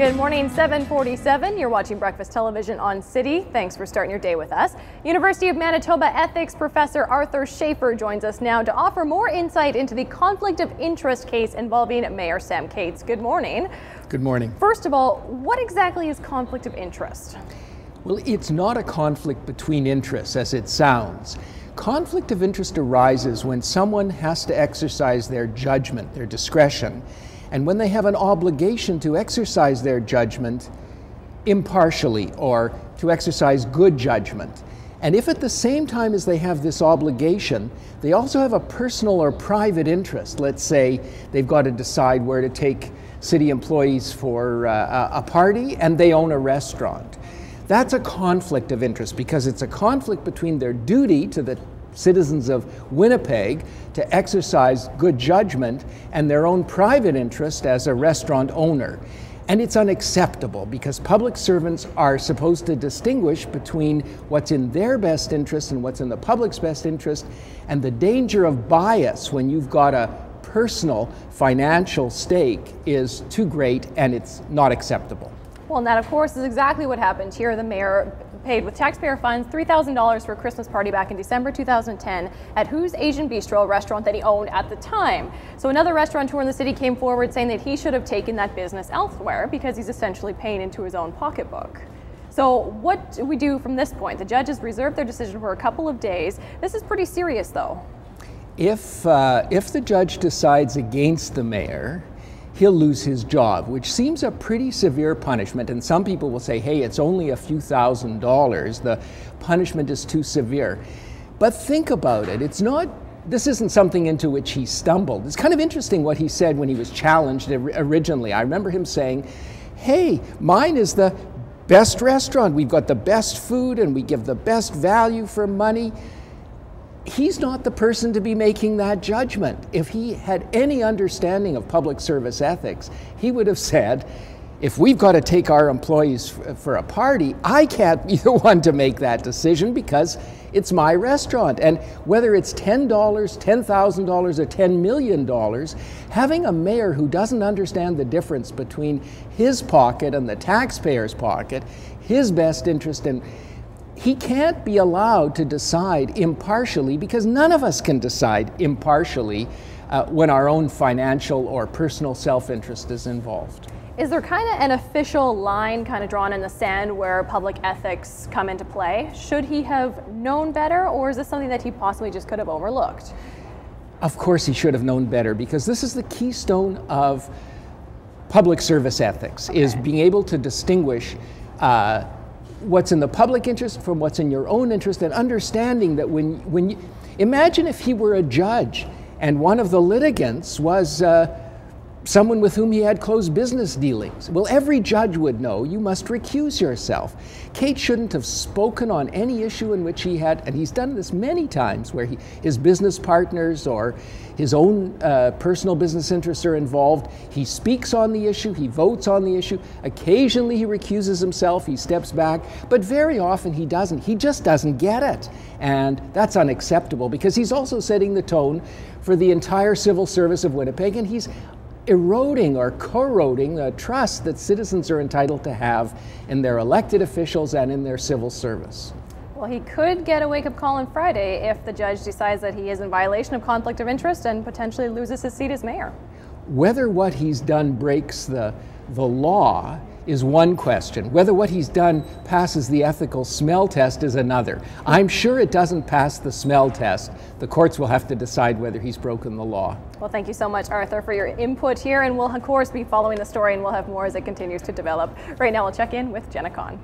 Good morning, 7:47. You're watching Breakfast Television on City. Thanks for starting your day with us. University of Manitoba ethics professor Arthur Schafer joins us now to offer more insight into the conflict of interest case involving Mayor Sam Katz. Good morning. Good morning. First of all, what exactly is conflict of interest? Well, it's not a conflict between interests as it sounds. Conflict of interest arises when someone has to exercise their judgment, their discretion, and when they have an obligation to exercise their judgment impartially or to exercise good judgment. And if at the same time as they have this obligation, they also have a personal or private interest, let's say they've got to decide where to take city employees for a party and they own a restaurant. That's a conflict of interest because it's a conflict between their duty to the citizens of Winnipeg to exercise good judgment and their own private interest as a restaurant owner. And it's unacceptable because public servants are supposed to distinguish between what's in their best interest and what's in the public's best interest, and the danger of bias when you've got a personal financial stake is too great and it's not acceptable. Well, and that, of course, is exactly what happened here. The mayor paid with taxpayer funds $3,000 for a Christmas party back in December 2010 at Who's Asian Bistro, a restaurant that he owned at the time. So another restaurateur in the city came forward saying that he should have taken that business elsewhere because he's essentially paying into his own pocketbook. So what do we do from this point? The judges reserved their decision for a couple of days. This is pretty serious, though. If the judge decides against the mayor, he'll lose his job, which seems a pretty severe punishment. And some people will say, hey, it's only a few $1,000s. The punishment is too severe. But think about it. This isn't something into which he stumbled. It's kind of interesting what he said when he was challenged originally. I remember him saying, hey, mine is the best restaurant. We've got the best food and we give the best value for money. He's not the person to be making that judgment. If he had any understanding of public service ethics, he would have said, if we've got to take our employees for a party, I can't be the one to make that decision because it's my restaurant. And whether it's $10, $10,000, or $10 million, having a mayor who doesn't understand the difference between his pocket and the taxpayer's pocket, his best interest in he can't be allowed to decide impartially because none of us can decide impartially when our own financial or personal self-interest is involved. Is there kind of an official line kind of drawn in the sand where public ethics come into play? Should he have known better, or is this something that he possibly just could have overlooked? Of course he should have known better because this is the keystone of public service ethics, is being able to distinguish what's in the public interest from what's in your own interest, and understanding that when you imagine if he were a judge and one of the litigants was someone with whom he had close business dealings. Well, every judge would know you must recuse yourself. Kate shouldn't have spoken on any issue in which he had, and he's done this many times, where his business partners or his own personal business interests are involved. He speaks on the issue, he votes on the issue. Occasionally he recuses himself, he steps back, but very often he doesn't. He just doesn't get it. And that's unacceptable because he's also setting the tone for the entire civil service of Winnipeg, and he's eroding or corroding the trust that citizens are entitled to have in their elected officials and in their civil service. Well, he could get a wake-up call on Friday if the judge decides that he is in violation of conflict of interest and potentially loses his seat as mayor. Whether what he's done breaks the law is one question. Whether what he's done passes the ethical smell test is another. I'm sure it doesn't pass the smell test. The courts will have to decide whether he's broken the law. Well, thank you so much, Arthur, for your input here, and we'll, of course, be following the story, and we'll have more as it continues to develop. Right now, we'll check in with Jenna Kahn.